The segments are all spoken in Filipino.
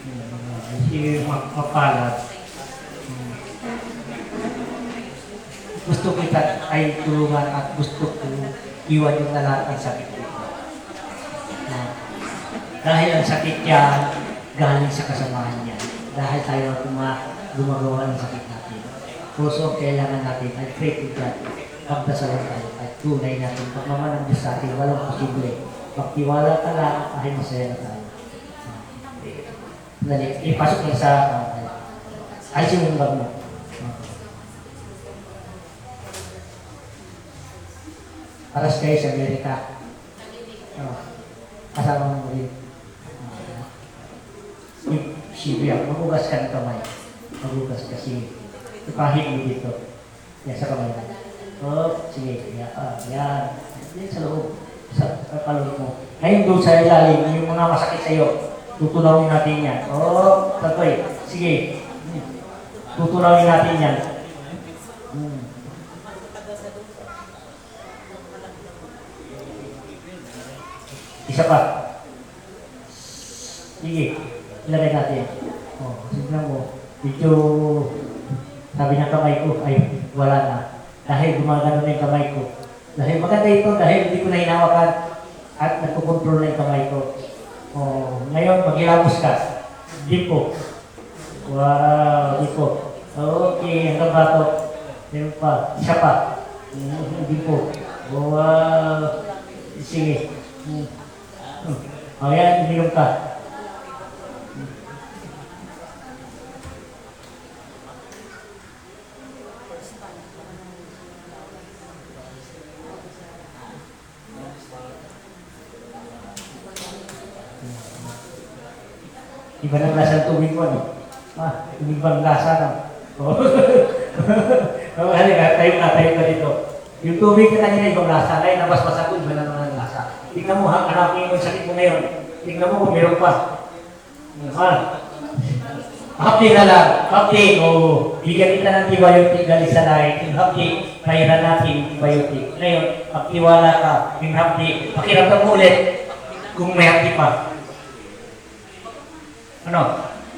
Hindi mapalad. Gusto kita ay tulungan at gusto ko iwan yung na lahat ng sakit ko. Dahil ang sakit niya galing sa kasamahan niya. Dahil tayo gumagawa ng sakit natin. Puso, kailangan natin ay pray to God. Pagdasalan tayo at tunay natin. Pagmaman ng Diyos sa atin, walang posible. Magtiwala ka lang, ay masaya na tayo. Dali, ipasok lang sa ay sinumbag mo. Aras kayo sa Amerika. Kasama mo rin. Sibiyak, magugas ka ng kamay. Magugas kasi ipahid mo dito. Yan sa kamay na. Sige. Yan. Yan sa loob. Sa kaloob mo. Ngayon doon sa ilalim, yung mga masakit sa'yo, tutunawin natin yan. Tatoy. Sige. Tutunawin natin yan. Isa pa. Sige. Ilagay natin. Signan mo. Dito, sabi ng kamay ko, ay wala na. Dahil gumagano na yung kamay ko. Dahil maganda ito, dahil hindi ko na hinawakan at nagkukontrol na yung kamay ko. Ngayon, maghilamos ka. Dipo. Wow, dipo. Okay, hanggang bato. Meron pa. Isa pa. Dipo. Wow. Sige. Yan, uminom ka. Iba ng lasa ng tubig mo, no? Tubig bang lasa, no? Halika, tayo ka dito. Yung tubig ka kanina ibang lasa, kaya nabasbas ako, iba na naman ang lasa. Tingnan mo, hanapin mo yung sakit mo ngayon. Tingnan mo kung meron pa. Hapdi na lang. Hapdi, bigyan kita ng antibiotic galing sa lahat. Yung hapdi, kailan natin antibiotic. Ngayon, magtiwala ka. Yung hapdi, pakiramdam mo ulit kung may hapdi pa.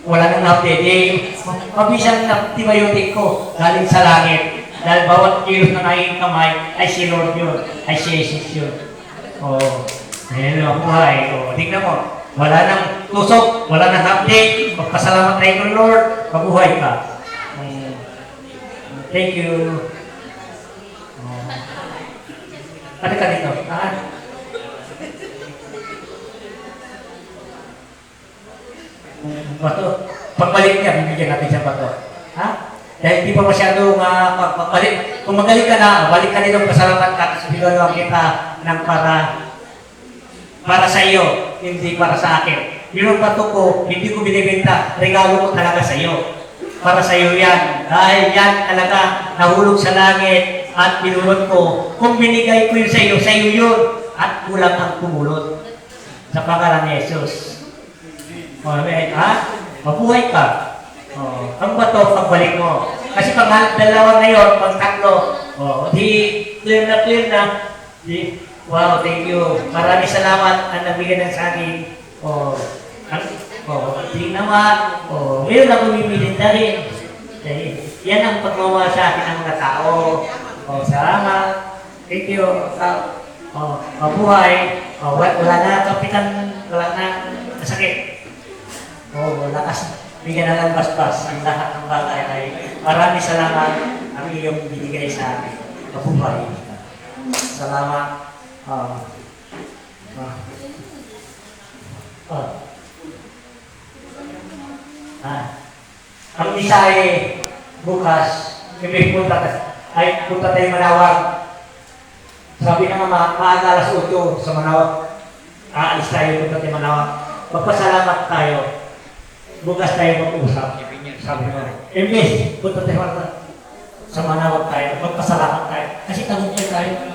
Wala nang hapdi. Mabisang antibiotic ko galing sa langit. Dahil bawat kilos ng aking kamay ay si Lord yun. Ay si Jesus yun. Ayan ang buhay. Tingnan mo. Wala nang tusok. Wala nang hapdi. Magpasalamat tayo ng Lord. Mabuhay ka. Thank you. Ano ka dito? Bato. Pagbalik niya, bibigyan natin siya bato. Dahil hindi pa masyado magbalik. Kung magaling ka na, balik ka nito, pasalamat ka, kasi bigyan kita ng para sa iyo, hindi para sa akin. Yung bato ko, hindi ko binibenta, regalo ko talaga sa iyo. Para sa iyo yan. Dahil yan talaga nahulog sa langit at pinulot ko. Kung binigay ko yun sa iyo yun. At kulang ang kumulot. Sa pangalan ni Jesus. Mabuhay ka. Ang bato, pagbalik mo. Kasi pag dalawa ngayon, pag tatlo, clear na. Wow, thank you. Maraming salamat ang nabigyan ng sa akin. Hindi naman. Ngayon ako bumilin dahil. Yan ang pagmamahal sa akin ng mga tao. Salamat. Thank you. Mabuhay. Wala na kapitan. Wala na sakit. Lakas. Bigyan na lang basbas ang lahat ng bagay ay maraming salamat ang iyong binigay sa akin. Mabuhay. Salamat. Ang isa ay bukas, punta tayo Manawag. Sabi na nga, maaga alas 8 sa Manawag. Aalis tayo, punta tayo Manawag. Magpasalamat tayo. Bukas tayo mag-usap. Sabi mo, imbes, punta tayo sa Manawag tayo. Magpasalamat tayo. Kasi tagumpay tayo.